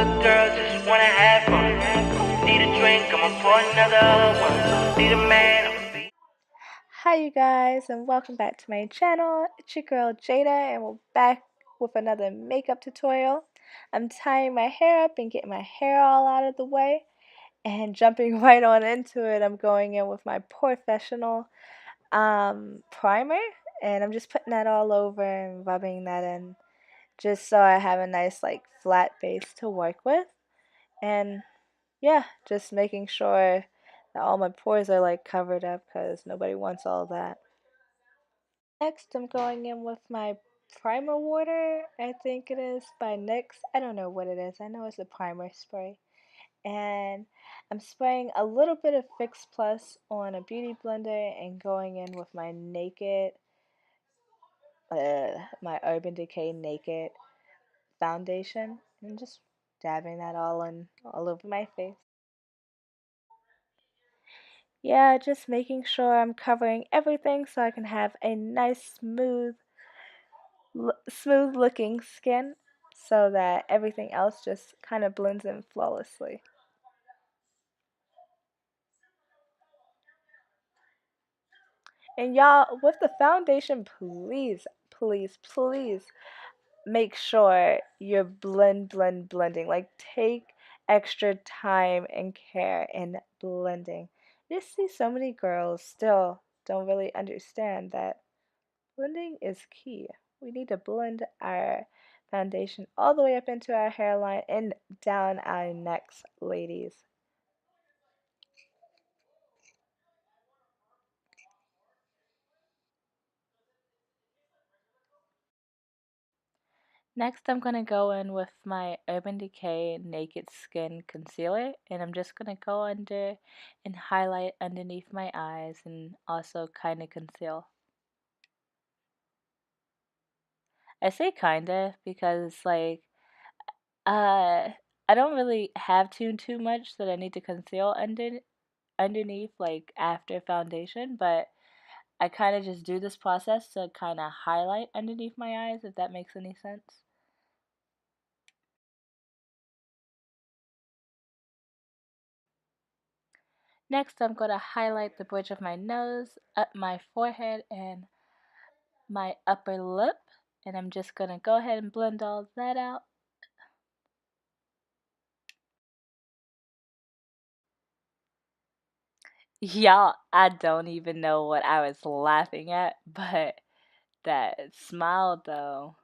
good girl, just wanna have fun. Need a drink, I'ma pour another one. Need a man, Hi you guys, and welcome back to my channel. It's your girl Jada, and we're back with another makeup tutorial. I'm tying my hair up and getting my hair all out of the way, and jumping right on into it. I'm going in with my professional primer, and I'm just putting that all over and rubbing that in just so I have a nice flat base to work with. And yeah, just making sure that all my pores are covered up because nobody wants all that. Next, I'm going in with my primer water. I think it is by NYX. I don't know what it is. I know it's a primer spray. And I'm spraying a little bit of Fix Plus on a beauty blender and going in with my my Urban Decay Naked foundation and just dabbing that all over my face. Yeah, just making sure I'm covering everything so I can have a nice smooth looking skin so that everything else just kind of blends in flawlessly. And y'all, with the foundation, please make sure you're blending. Like, take extra time and care in blending. You see so many girls still don't really understand that blending is key. We need to blend our foundation all the way up into our hairline and down our necks, ladies. Next, I'm going to go in with my Urban Decay Naked Skin Concealer, and I'm just going to go under and highlight underneath my eyes and also kind of conceal. I say kinda because uh I don't really have too much that I need to conceal underneath after foundation, but I kind of just do this process to kind of highlight underneath my eyes, if that makes any sense. Next, I'm going to highlight the bridge of my nose, up my forehead, and my upper lip, and I'm just going to go ahead and blend all that out. Y'all, I don't even know what I was laughing at, but that smile though.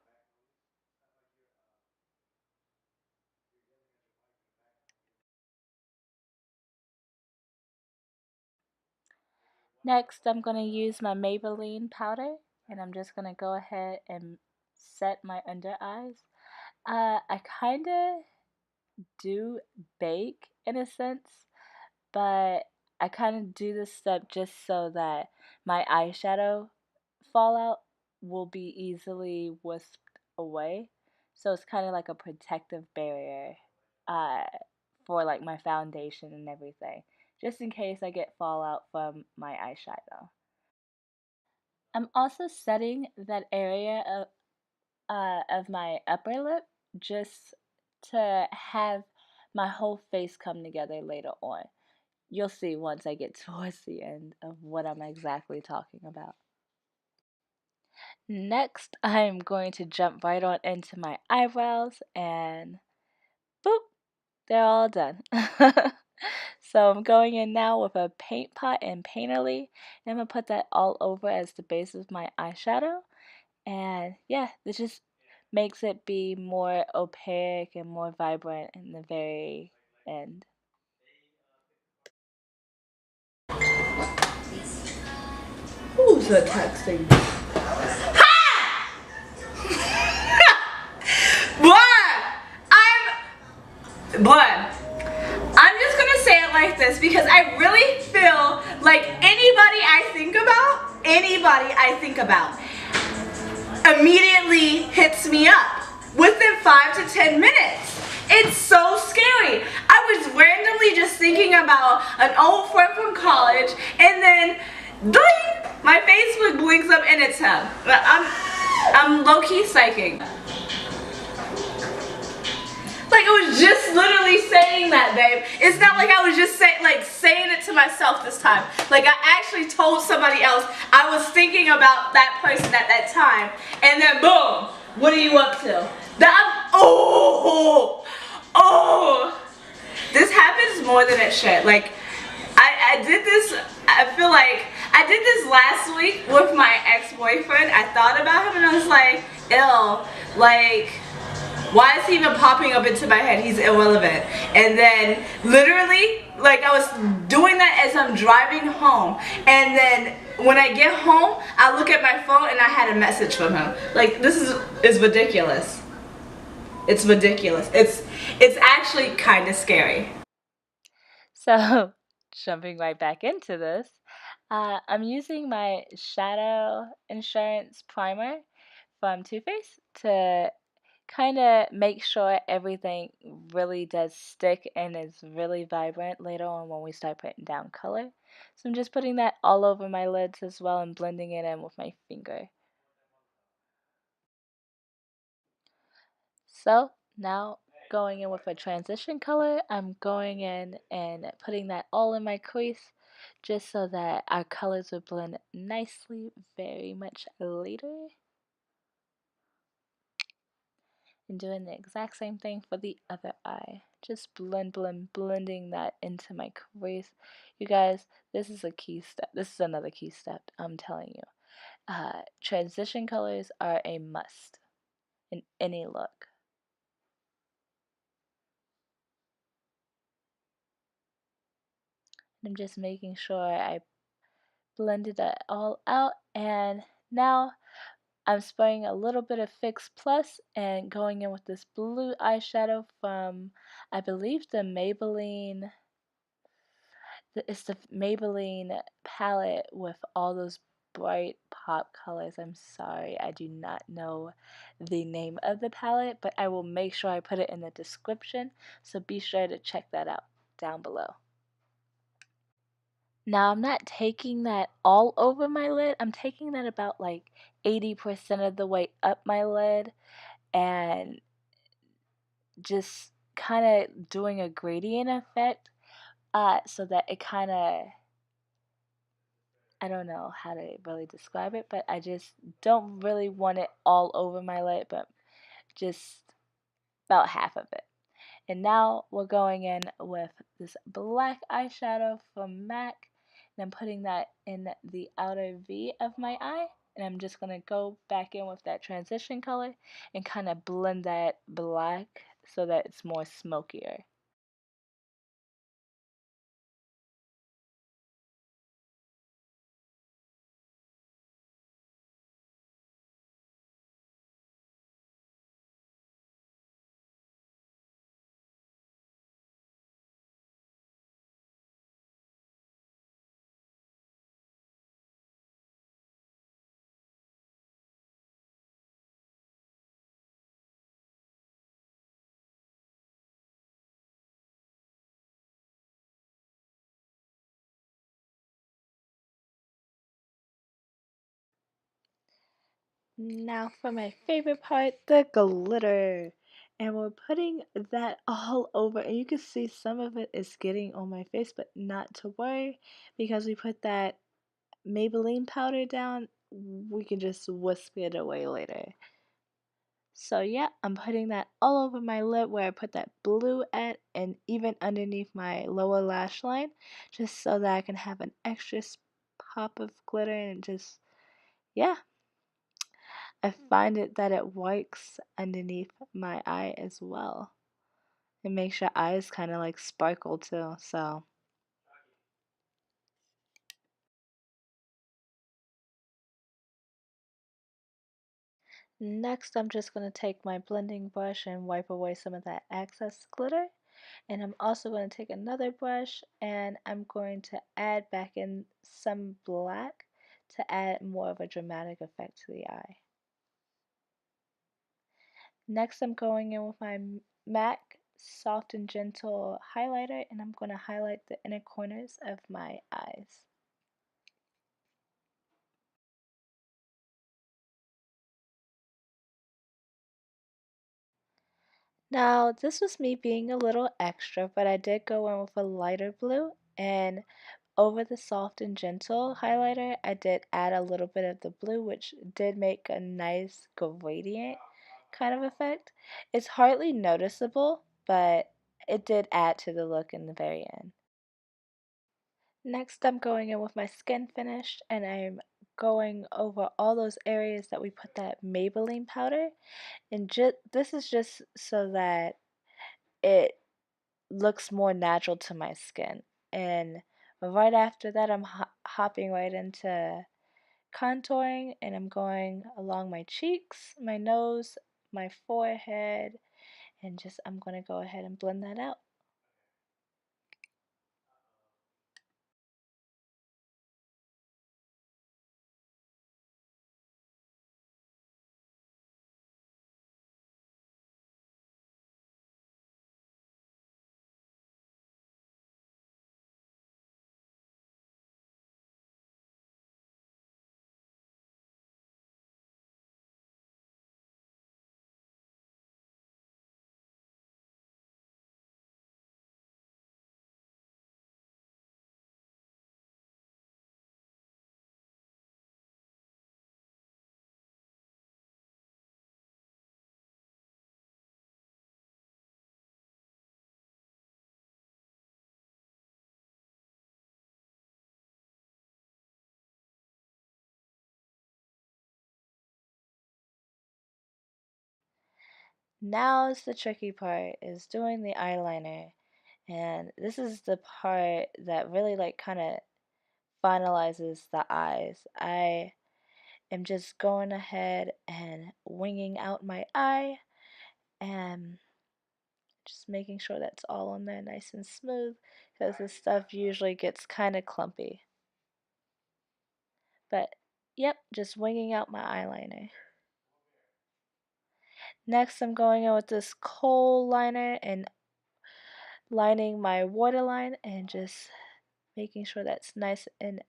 Next, I'm going to use my Maybelline powder, and I'm just going to go ahead and set my under eyes. I kind of do bake in a sense, but I kind of do this step just so that my eyeshadow fallout will be easily whisked away. So it's kind of like a protective barrier uh, for my foundation and everything, just in case I get fallout from my eyeshadow. I'm also setting that area of my upper lip just to have my whole face come together later on. You'll see once I get towards the end of what I'm exactly talking about. Next, I'm going to jump right on into my eyebrows and boop, they're all done. So I'm going in now with a paint pot and painterly, and I'm going to put that all over as the base of my eyeshadow. And yeah, this just makes it be more opaque and more vibrant in the very end. Who's texting? Blood. I'm just gonna say it like this because I really feel like anybody I think about immediately hits me up within 5 to 10 minutes. It's so scary. I was randomly just thinking about an old friend from college, and then ding, my Facebook blinks up and it's him. I'm low-key psyching. Like, it was just saying that, babe. It's not like I was just saying it to myself this time. Like I actually told somebody else I was thinking about that person at that time, and then boom, what are you up to? This happens more than it should. Like I did this. I feel like I did this last week with my ex-boyfriend. I thought about him and I was like, ill. Like, why is he even popping up into my head? He's irrelevant. And then literally, like I was doing that as I'm driving home. And then when I get home, I look at my phone and I had a message from him. Like, this is ridiculous. It's ridiculous. It's actually kind of scary. So, jumping right back into this, I'm using my Shadow Insurance Primer from Too Faced to kind of make sure everything really does stick and is really vibrant later on when we start putting down color. So I'm just putting that all over my lids as well and blending it in with my finger. So now going in with a transition color, I'm going in and putting that all in my crease just so that our colors will blend nicely very much later. And doing the exact same thing for the other eye. Just blending that into my crease. You guys, this is a key step. This is another key step, I'm telling you. Transition colors are a must in any look. I'm just making sure I blended it all out, and now I'm spraying a little bit of Fix Plus and going in with this blue eyeshadow from, I believe, it's the Maybelline palette with all those bright pop colors. I'm sorry, I do not know the name of the palette, but I will make sure I put it in the description, so be sure to check that out down below. Now, I'm not taking that all over my lid. I'm taking that about like 80% of the way up my lid and just kind of doing a gradient effect so that it kind of, I don't know how to really describe it, but I just don't really want it all over my lid, but just about half of it. And now we're going in with this black eyeshadow from MAC, and I'm putting that in the outer V of my eye, and I'm just going to go back in with that transition color and kind of blend that black so that it's more smokier. Now for my favorite part, the glitter. And we're putting that all over. And you can see some of it is getting on my face, but not to worry because we put that Maybelline powder down. We can just whisk it away later. So yeah, I'm putting that all over my lip where I put that blue at and even underneath my lower lash line just so that I can have an extra pop of glitter and just, yeah. I find it that it works underneath my eye as well. It makes your eyes kind of like sparkle too. So next I'm just going to take my blending brush and wipe away some of that excess glitter. And I'm also going to take another brush and I'm going to add back in some black to add more of a dramatic effect to the eye. Next, I'm going in with my MAC Soft and Gentle highlighter and I'm going to highlight the inner corners of my eyes. Now, this was me being a little extra, but I did go in with a lighter blue, and over the soft and gentle highlighter, I did add a little bit of the blue, which did make a nice gradient kind of effect. It's hardly noticeable, but it did add to the look in the very end. Next, I'm going in with my skin finish, and I'm going over all those areas that we put that Maybelline powder. And this is just so that it looks more natural to my skin. And right after that, I'm hopping right into contouring, and I'm going along my cheeks, my nose, my forehead, and just I'm going to go ahead and blend that out. Now is the tricky part, is doing the eyeliner. And this is the part that really like kind of finalizes the eyes. I am just going ahead and winging out my eye and just making sure that's all on there nice and smooth, because this stuff usually gets kind of clumpy. But yep, just winging out my eyeliner. Next, I'm going in with this kohl liner and lining my waterline and just making sure that's nice and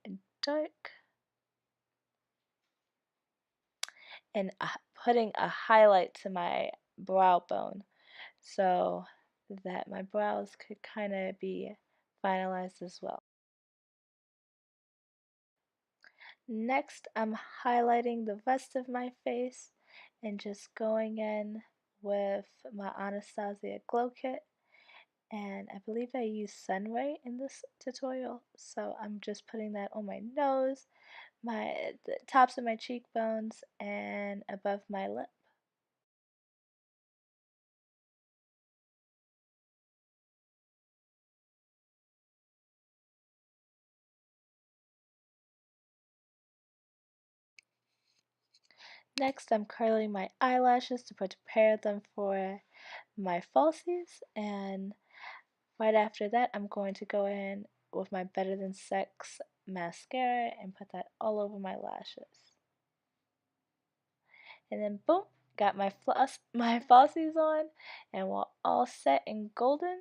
dark. And putting a highlight to my brow bone so that my brows could kind of be finalized as well. Next, I'm highlighting the rest of my face and just going in with my Anastasia Glow Kit. And I believe I use Sunray in this tutorial, so I'm just putting that on my nose, the tops of my cheekbones, and above my lip. Next, I'm curling my eyelashes to prepare them for my falsies, and right after that, I'm going to go in with my Better Than Sex mascara and put that all over my lashes. And then boom, got my my falsies on, and we're all set and golden.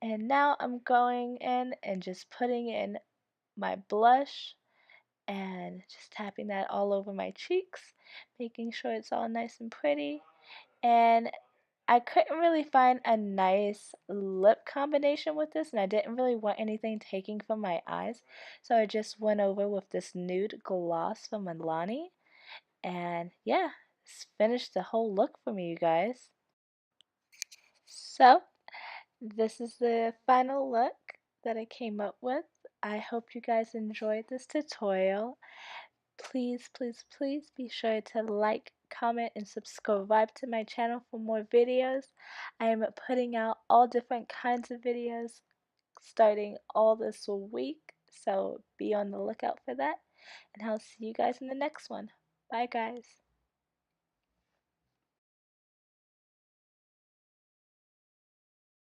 And now I'm going in and just putting in my blush and just tapping that all over my cheeks, making sure it's all nice and pretty. And I couldn't really find a nice lip combination with this, and I didn't really want anything taking from my eyes, so I just went over with this nude gloss from Milani. And yeah, this finished the whole look for me, you guys. So this is the final look that I came up with. I hope you guys enjoyed this tutorial. Please, please, please be sure to like, comment, and subscribe to my channel for more videos. I am putting out all different kinds of videos starting all this week, so be on the lookout for that. And I'll see you guys in the next one. Bye, guys.